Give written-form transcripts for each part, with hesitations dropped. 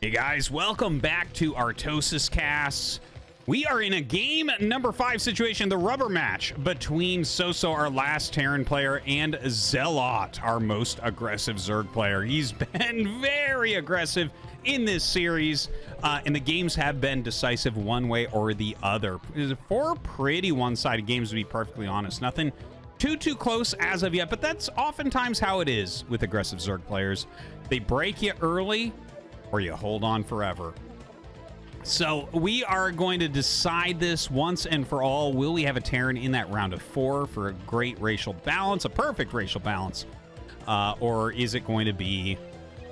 Hey guys, welcome back to ArtosisCasts. We are in a game number 5 situation, the rubber match between Soso, our last Terran player, and ZeLoT, our most aggressive Zerg player. He's been very aggressive in this series, and the games have been decisive one way or the other. 4 pretty one-sided games, to be perfectly honest. Nothing too close as of yet, but that's oftentimes how it is with aggressive Zerg players. They break you early, or you hold on forever. So we are going to decide this once and for all. Will we have a Terran in that round of 4 for a great racial balance, a perfect racial balance? Or is it going to be,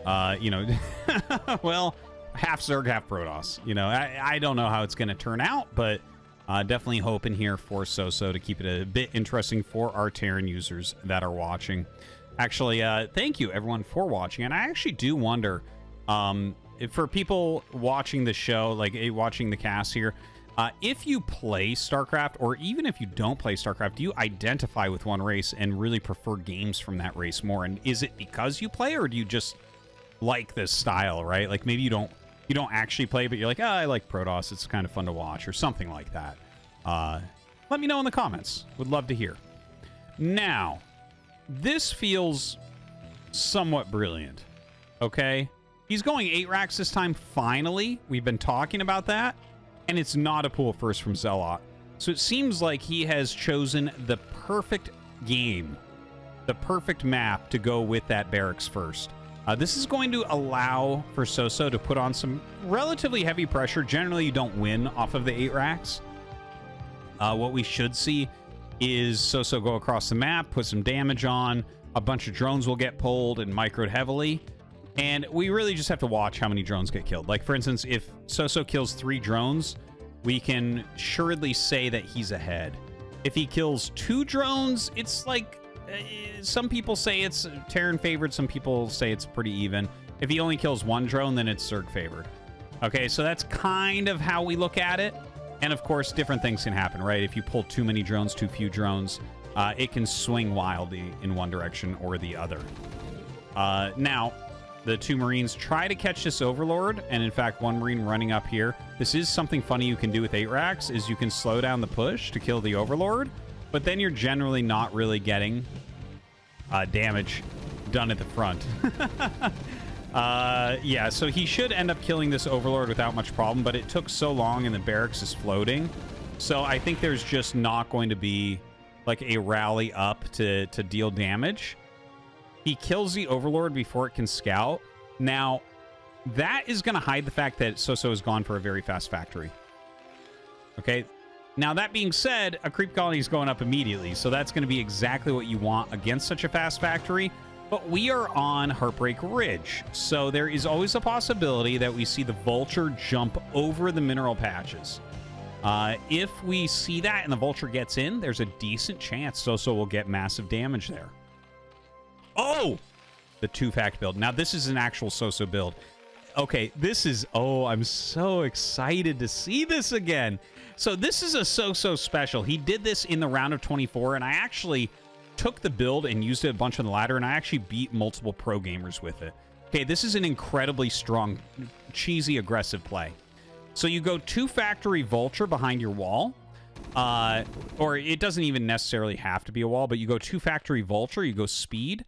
well, half Zerg, half Protoss? You know, I don't know how it's going to turn out, but definitely hoping here for Soso to keep it a bit interesting for our Terran users that are watching. Actually, thank you everyone for watching. And I actually do wonder, for people watching the show, like watching the cast here, if you play StarCraft, or even if you don't play StarCraft, do you identify with one race and really prefer games from that race more? And is it because you play, or do you just like this style, right? Like maybe you don't actually play, but you're like, oh, I like Protoss, it's kind of fun to watch, or something like that. Let me know in the comments. Would love to hear. Now, this feels somewhat brilliant, okay? He's going 8 racks this time, finally. We've been talking about that, and it's not a pool first from ZeLoT. So it seems like he has chosen the perfect game, the perfect map to go with that barracks first. This is going to allow for Soso to put on some relatively heavy pressure. Generally, you don't win off of the 8 racks. What we should see is Soso go across the map, put some damage on, a bunch of drones will get pulled and microed heavily. And we really just have to watch how many drones get killed. Like, for instance, if Soso kills 3 drones, we can assuredly say that he's ahead. If he kills 2 drones, it's like, some people say it's Terran favored, some people say it's pretty even. If he only kills 1 drone, then it's Zerg favored. Okay, so that's kind of how we look at it. And of course, different things can happen, right? If you pull too many drones, too few drones, it can swing wildly in one direction or the other. Now, the 2 Marines try to catch this Overlord, and in fact, 1 Marine running up here. This is something funny you can do with 8 racks, is you can slow down the push to kill the Overlord, but then you're generally not really getting damage done at the front. Yeah, so he should end up killing this Overlord without much problem, but it took so long and the barracks is floating. So I think there's just not going to be like a rally up to deal damage. He kills the Overlord before it can scout. Now, that is going to hide the fact that Soso has gone for a very fast factory. Okay? Now, that being said, a creep colony is going up immediately, so that's going to be exactly what you want against such a fast factory. But we are on Heartbreak Ridge, so there is always a possibility that we see the Vulture jump over the mineral patches. If we see that and the Vulture gets in, there's a decent chance Soso will get massive damage there. Oh! The 2-fact build. Now, this is an actual Soso build. Okay, this is... Oh, I'm so excited to see this again. So this is a Soso special. He did this in the round of 24, and I actually took the build and used it a bunch on the ladder, and I actually beat multiple pro gamers with it. Okay, this is an incredibly strong, cheesy, aggressive play. So you go 2-factory Vulture behind your wall. Or it doesn't even necessarily have to be a wall, but you go 2-factory Vulture, you go speed.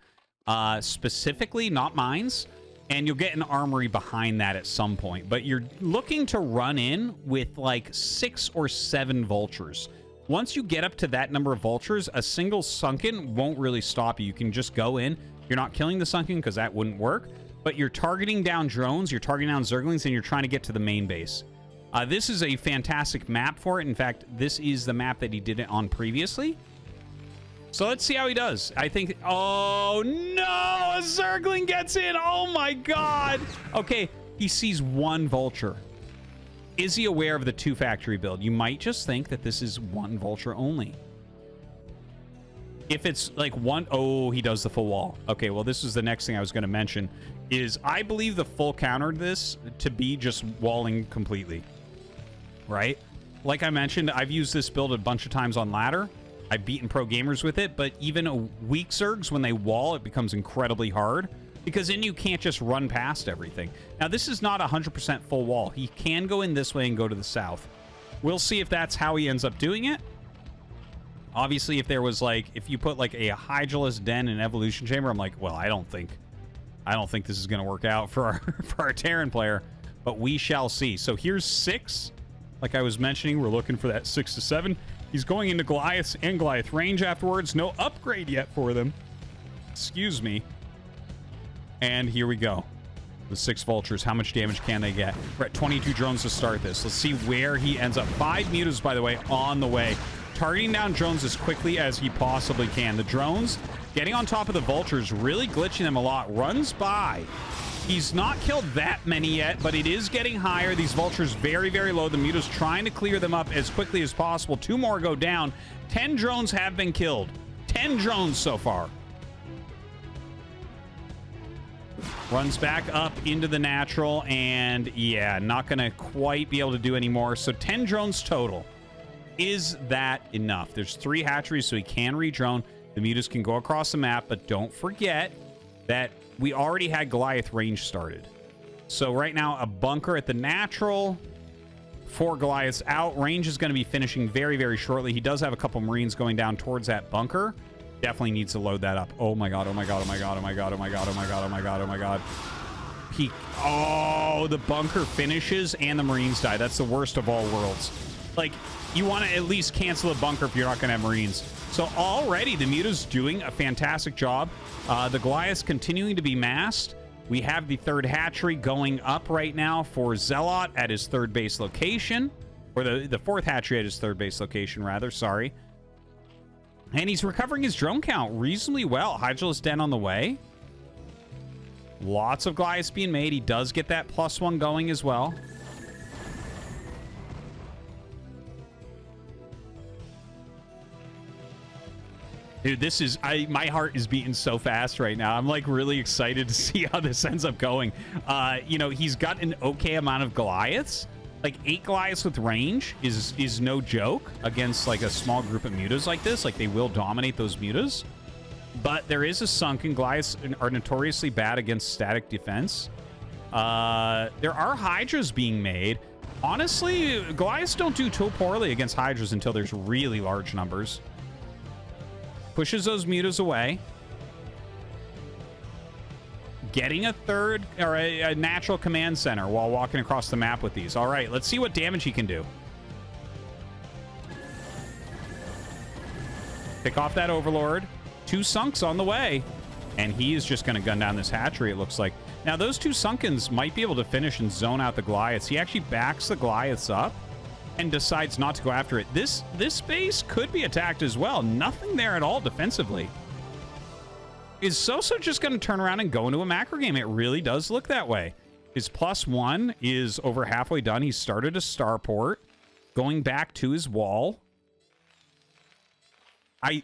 Specifically, not mines, and you'll get an armory behind that at some point. But you're looking to run in with like 6 or 7 vultures. Once you get up to that number of vultures, a single sunken won't really stop you. You can just go in. You're not killing the sunken because that wouldn't work, but you're targeting down drones, you're targeting down Zerglings, and you're trying to get to the main base. This is a fantastic map for it. In fact, this is the map that he did it on previously. So let's see how he does. I think... Oh, no! A Zergling gets in! Oh, my God! Okay, he sees 1 Vulture. Is he aware of the 2-factory build? You might just think that this is 1 Vulture only. If it's like 1... Oh, he does the full wall. Okay, well, this is the next thing I was going to mention, is I believe the full counter to this to be just walling completely. Right? Like I mentioned, I've used this build a bunch of times on ladder. I've beaten pro gamers with it, but even weak Zergs, when they wall, it becomes incredibly hard. because then you can't just run past everything. Now, this is not 100% full wall. He can go in this way and go to the south. We'll see if that's how he ends up doing it. Obviously, if there was like, if you put like a Hydralisk Den and Evolution Chamber, I'm like, well, I don't think this is going to work out for our Terran player, but we shall see. So here's 6. Like I was mentioning, we're looking for that 6 to 7. He's going into Goliath and Goliath range afterwards. No upgrade yet for them. Excuse me. And here we go. The 6 Vultures. How much damage can they get? We're at 22 drones to start this. Let's see where he ends up. 5 mutas, by the way, on the way. Targeting down drones as quickly as he possibly can. The drones getting on top of the Vultures, really glitching them a lot. Runs by. He's not killed that many yet, but it is getting higher. These Vultures very, very low. The mutas trying to clear them up as quickly as possible. 2 more go down. 10 drones have been killed. 10 drones so far. Runs back up into the natural, and yeah, not going to quite be able to do any more. So 10 drones total. Is that enough? There's 3 hatcheries, so he can re-drone. The mutas can go across the map, but don't forget that we already had Goliath range started. So right now, a bunker at the natural. 4 Goliaths out. Range is going to be finishing very, very shortly. He does have a couple Marines going down towards that bunker. Definitely needs to load that up. Oh my god, oh my god, oh my god, oh my god, oh my god, oh my god, oh my god, oh my god. Oh, the bunker finishes and the Marines die. That's the worst of all worlds. Like, you want to at least cancel a bunker if you're not going to have Marines. So already the muta's doing a fantastic job. The Goliath's continuing to be massed. We have the 3rd hatchery going up right now for ZeLoT at his 3rd base location. Or the 4th hatchery at his 3rd base location, rather. Sorry. And he's recovering his drone count reasonably well. Hydralisk Den on the way. Lots of Goliaths being made. He does get that +1 going as well. Dude, this is... my heart is beating so fast right now. I'm, like, really excited to see how this ends up going. You know, he's got an okay amount of Goliaths. Like, 8 Goliaths with range is no joke against, like, a small group of mutas like this. Like, they will dominate those mutas. But there is a sunken. Goliaths are notoriously bad against static defense. There are Hydras being made. Honestly, Goliaths don't do too poorly against Hydras until there's really large numbers. Pushes those mutas away. Getting a 3rd or a natural command center while walking across the map with these. All right, let's see what damage he can do. Pick off that Overlord. 2 sunks on the way. And he is just going to gun down this hatchery, it looks like. Now, those 2 sunkens might be able to finish and zone out the Goliaths. He actually backs the Goliaths up and decides not to go after it. This base could be attacked as well. Nothing there at all defensively. Is Soso just going to turn around and go into a macro game? It really does look that way. His +1 is over halfway done. He started a starport, going back to his wall. I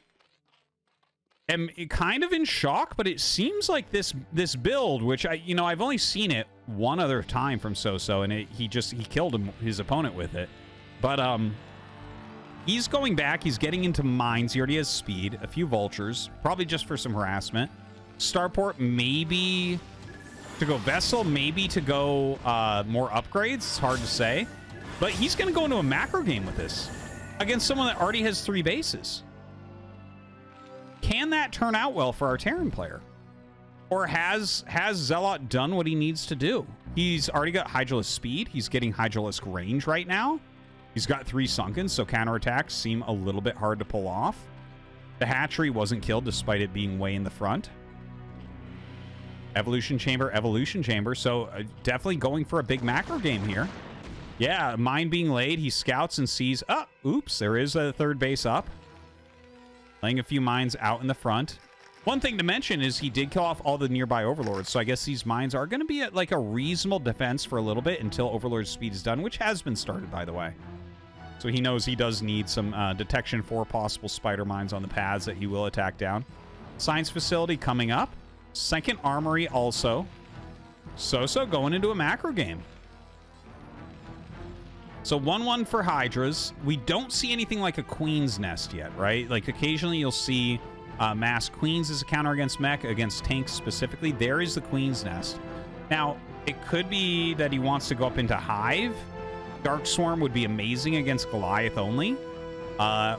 am kind of in shock, but it seems like this build, which I've only seen it one other time from Soso, and he killed his opponent with it. But he's going back. He's getting into mines. He already has speed. A few Vultures. Probably just for some harassment. Starport, maybe to go Vessel. Maybe to go more upgrades. It's hard to say. But he's going to go into a macro game with this. Against someone that already has 3 bases. Can that turn out well for our Terran player? Or has ZeLoT done what he needs to do? He's already got Hydralisk speed. He's getting Hydralisk range right now. He's got 3 sunken, so counterattacks seem a little bit hard to pull off. The hatchery wasn't killed despite it being way in the front. Evolution chamber. So definitely going for a big macro game here. Yeah, mine being laid. He scouts and sees... Oh, oops, there is a 3rd base up. Laying a few mines out in the front. One thing to mention is he did kill off all the nearby Overlords, so I guess these mines are going to be at like a reasonable defense for a little bit until Overlord's speed is done, which has been started, by the way. So he knows he does need some detection for possible spider mines on the paths that he will attack down. Science facility coming up. 2nd armory also. Soso going into a macro game. So 1-1 for Hydras. We don't see anything like a Queen's Nest yet, right? Like occasionally you'll see Mass Queens is a counter against mech, against tanks specifically. There is the Queen's Nest. Now, it could be that he wants to go up into Hive. Dark Swarm would be amazing against Goliath only.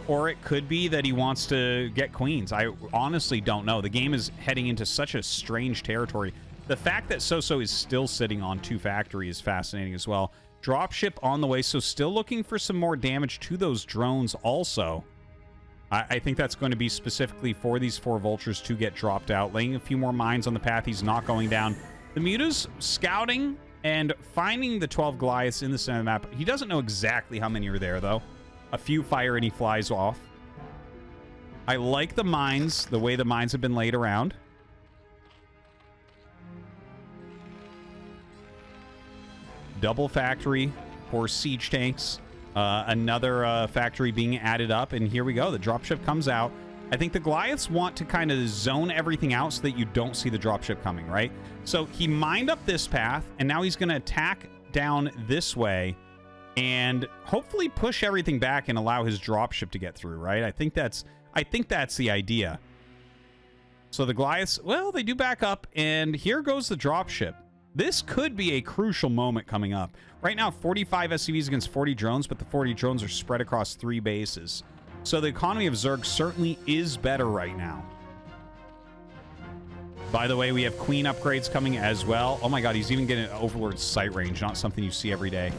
Or it could be that he wants to get Queens. I honestly don't know. The game is heading into such a strange territory. The fact that Soso is still sitting on 2 factory is fascinating as well. Dropship on the way, so still looking for some more damage to those drones also. I think that's going to be specifically for these 4 vultures to get dropped out. Laying a few more mines on the path. He's not going down. The Muta's scouting and finding the 12 Goliaths in the center of the map. He doesn't know exactly how many are there, though. A few fire and he flies off. I like the mines, the way the mines have been laid around. Double factory for siege tanks. Another factory being added up, and here we go. The dropship comes out. I think the Goliaths want to kind of zone everything out so that you don't see the dropship coming, right? So he mined up this path, and now he's going to attack down this way and hopefully push everything back and allow his dropship to get through, right? I think that's the idea. So the Goliaths, well, they do back up, and here goes the dropship. This could be a crucial moment coming up. Right now, 45 SCVs against 40 drones, but the 40 drones are spread across 3 bases. So the economy of Zerg certainly is better right now. By the way, we have Queen upgrades coming as well. Oh my god, he's even getting Overlord's sight range, not something you see every day.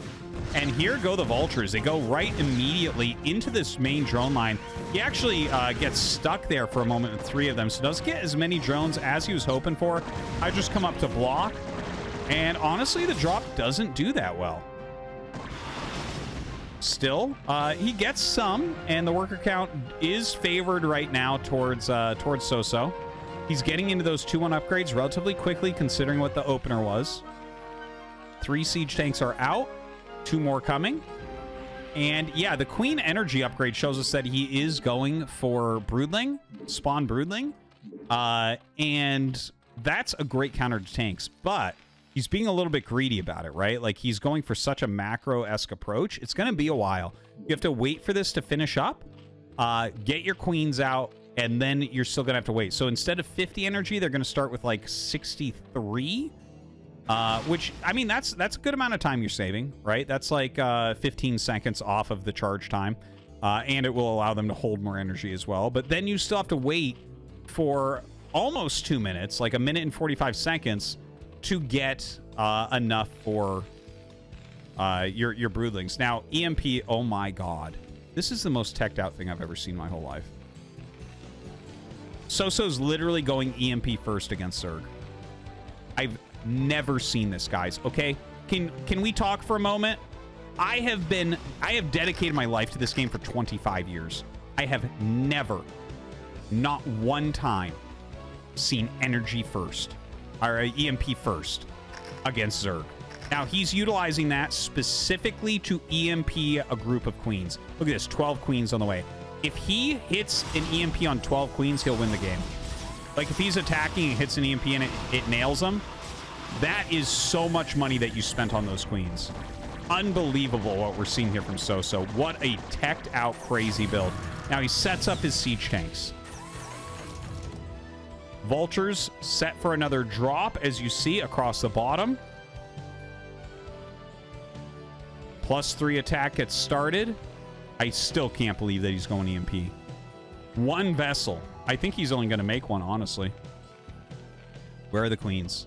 And here go the Vultures. They go right immediately into this main drone line. He actually gets stuck there for a moment with 3 of them, so doesn't get as many drones as he was hoping for. I just come up to block. And honestly, the drop doesn't do that well. Still, he gets some, and the worker count is favored right now towards Soso. He's getting into those 2-1 upgrades relatively quickly, considering what the opener was. 3 siege tanks are out. 2 more coming. And yeah, the Queen energy upgrade shows us that he is going for Broodling, spawn Broodling. And that's a great counter to tanks, but he's being a little bit greedy about it, right? Like, he's going for such a macro-esque approach. It's going to be a while. You have to wait for this to finish up, get your queens out, and then you're still going to have to wait. So instead of 50 energy, they're going to start with, like, 63, which, I mean, that's a good amount of time you're saving, right? That's like 15 seconds off of the charge time, and it will allow them to hold more energy as well. But then you still have to wait for almost 2 minutes, like 1 minute and 45 seconds, to get enough for your broodlings. Now, EMP, oh my god. This is the most teched out thing I've ever seen in my whole life. Soso's literally going EMP first against Zerg. I've never seen this, guys. Okay, can we talk for a moment? I have dedicated my life to this game for 25 years. I have never, not one time, seen energy first. Or EMP first against Zerg. Now, he's utilizing that specifically to EMP a group of queens. Look at this, 12 queens on the way. If he hits an EMP on 12 queens, he'll win the game. Like, if he's attacking and hits an EMP and it nails him, that is so much money that you spent on those queens. Unbelievable what we're seeing here from Soso. What a teched out crazy build. Now, he sets up his siege tanks. Vultures set for another drop, as you see across the bottom. +3 attack gets started. I still can't believe that he's going EMP. 1 vessel. I think he's only going to make 1, honestly. Where are the queens?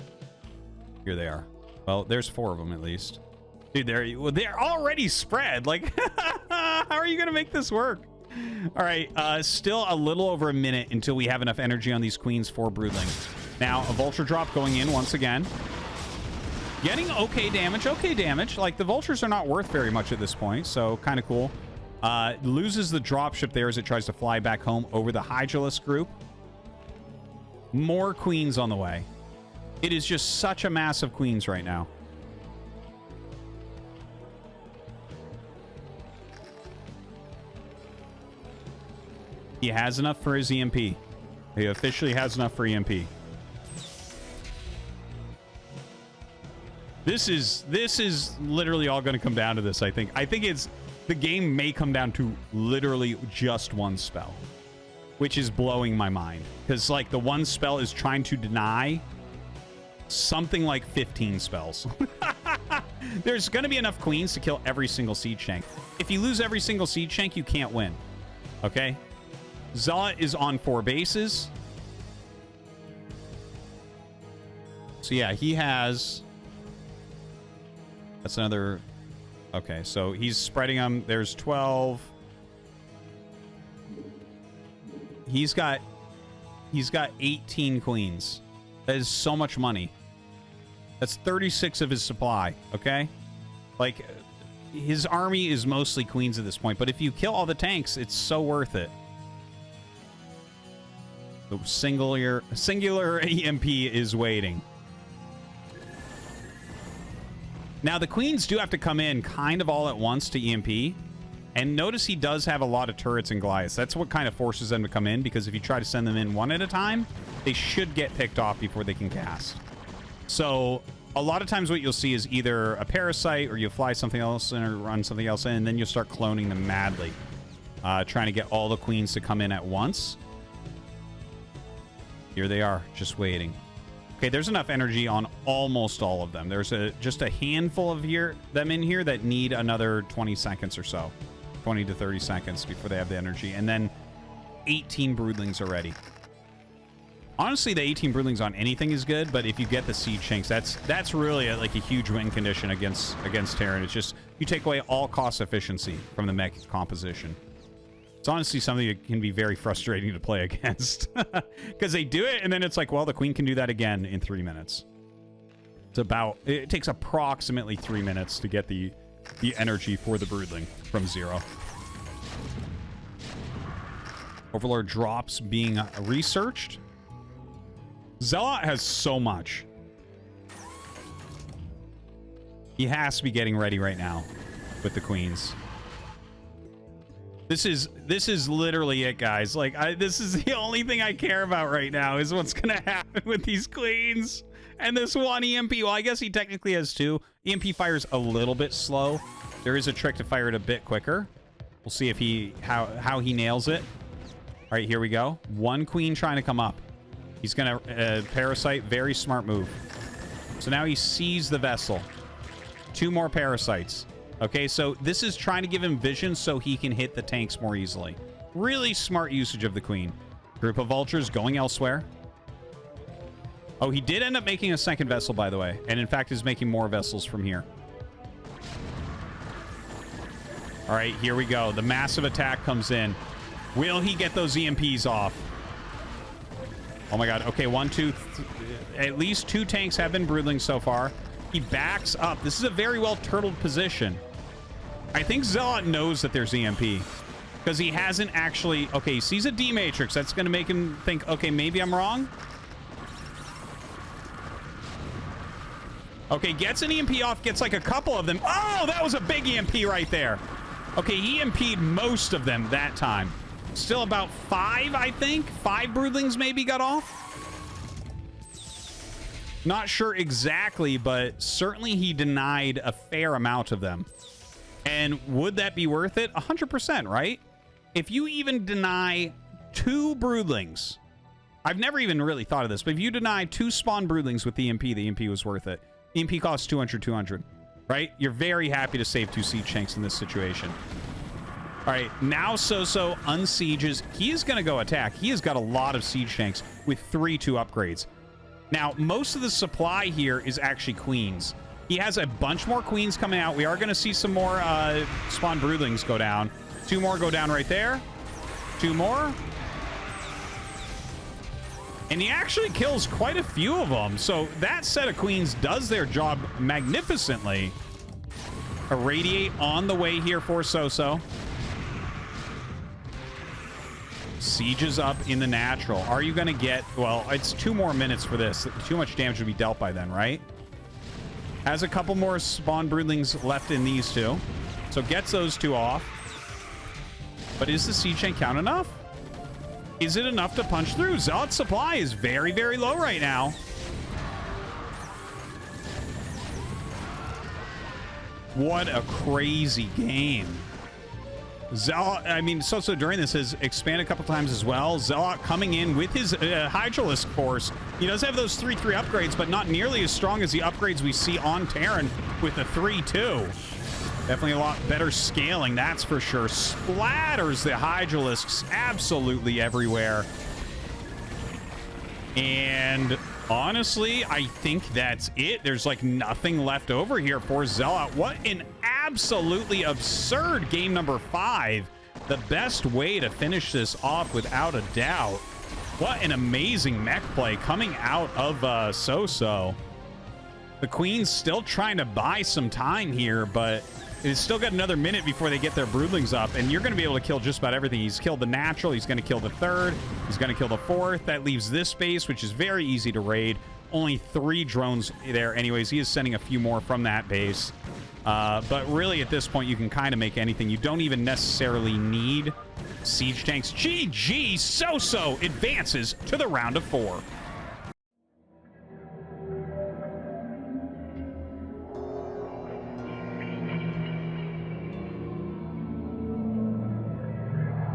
Here they are. Well, there's 4 of them at least. Dude, they're already spread. Like, how are you going to make this work? All right, still a little over a minute until we have enough energy on these queens for broodling. Now, a vulture drop going in once again. Getting okay damage. Like, the vultures are not worth very much at this point, so kind of cool. Loses the dropship there as it tries to fly back home over the Hydralisk group. More queens on the way. It is just such a mass of queens right now. He has enough for his EMP. He officially has enough for EMP. This is literally all going to come down to this, I think. I think the game may come down to literally just 1 spell. which is blowing my mind. Because, like, the one spell is trying to deny something like 15 spells. There's going to be enough queens to kill every single Siege Tank. If you lose every single Siege Tank, you can't win. Okay? ZeLoT is on 4 bases. So, yeah, he has... That's another... Okay, so he's spreading them. There's 12. He's got 18 queens. That is so much money. That's 36 of his supply, okay? Like, his army is mostly queens at this point, but if you kill all the tanks, it's so worth it. The singular EMP is waiting. Now, the queens do have to come in kind of all at once to EMP. And notice he does have a lot of turrets and Goliaths. That's what kind of forces them to come in, because if you try to send them in one at a time, they should get picked off before they can cast. So, a lot of times what you'll see is either a Parasite, or you fly something else in or run something else in, and then you'll start cloning them madly. Trying to get all the queens to come in at once. Here they are, just waiting. Okay, there's enough energy on almost all of them. There's just a handful of them in here that need another 20 seconds or so. 20 to 30 seconds before they have the energy. And then 18 broodlings already. Honestly, the 18 broodlings on anything is good, but if you get the Siege Tanks, that's really like a huge win condition against Terran. It's just, you take away all cost efficiency from the mech composition. It's honestly something that can be very frustrating to play against. Because they do it, and then it's like, well, the queen can do that again in 3 minutes. It takes approximately 3 minutes to get the energy for the broodling from 0. Overlord drops being researched. ZeLoT has so much. He has to be getting ready right now with the queens. This is literally it, guys. Like, this is the only thing I care about right now is what's gonna happen with these queens and this one EMP. Well, I guess he technically has 2. EMP fires a little bit slow. There is a trick to fire it a bit quicker. We'll see if how he nails it. All right, here we go. 1 queen trying to come up. He's gonna Parasite. Very smart move. So now he sees the vessel. 2 more Parasites. Okay, so this is trying to give him vision so he can hit the tanks more easily. Really smart usage of the queen. Group of vultures going elsewhere. Oh, he did end up making a second vessel, by the way. And in fact, is making more vessels from here. All right, here we go. The massive attack comes in. Will he get those EMPs off? Oh my god. Okay, 1, 2, at least 2 tanks have been broodling so far. He backs up. This is a very well turtled position. I think ZeLoT knows that there's EMP. Because he hasn't actually... Okay, he sees a D-Matrix. That's going to make him think, okay, maybe I'm wrong. Okay, gets an EMP off. Gets like a couple of them. Oh, that was a big EMP right there. Okay, he EMP'd most of them that time. Still about 5, I think. 5 broodlings maybe got off. Not sure exactly, but certainly he denied a fair amount of them. And would that be worth it? 100%, right? If you even deny 2 broodlings, I've never even really thought of this, but if you deny 2 spawn broodlings with the EMP was worth it. EMP costs 200, right? You're very happy to save 2 siege tanks in this situation. All right, now Soso unsieges. He is going to go attack. He has got a lot of siege tanks with 3 2 upgrades. Now, most of the supply here is actually queens. He has a bunch more queens coming out. We are going to see some more spawn broodlings go down. 2 more go down right there. 2 more. And he actually kills quite a few of them. So that set of queens does their job magnificently. Irradiate on the way here for Soso. Sieges up in the natural. Are you going to get... Well, it's 2 more minutes for this. Too much damage would be dealt by then, right? Has a couple more spawn broodlings left in these 2. So gets those 2 off. But is the siege tank count enough? Is it enough to punch through? ZeLoT's supply is very, very low right now. What a crazy game. ZeLoT, I mean, Soso during this has expanded a couple times as well. ZeLoT coming in with his Hydralisk Force. He does have those 3-3 upgrades, but not nearly as strong as the upgrades we see on Terran with the 3-2. Definitely a lot better scaling, that's for sure. Splatters the Hydralisks absolutely everywhere. And honestly, I think that's it. There's like nothing left over here for ZeLoT. What an absolutely absurd game number 5. The best way to finish this off without a doubt. What an amazing mech play coming out of Soso. The Queen's still trying to buy some time here, but it's still got another minute before they get their broodlings up, and you're going to be able to kill just about everything. He's killed the natural. He's going to kill the 3rd. He's going to kill the 4th. That leaves this base, which is very easy to raid. Only 3 drones there anyways. He is sending a few more from that base. But really, at this point, you can kind of make anything. You don't even necessarily need siege tanks. GG, Soso advances to the round of 4.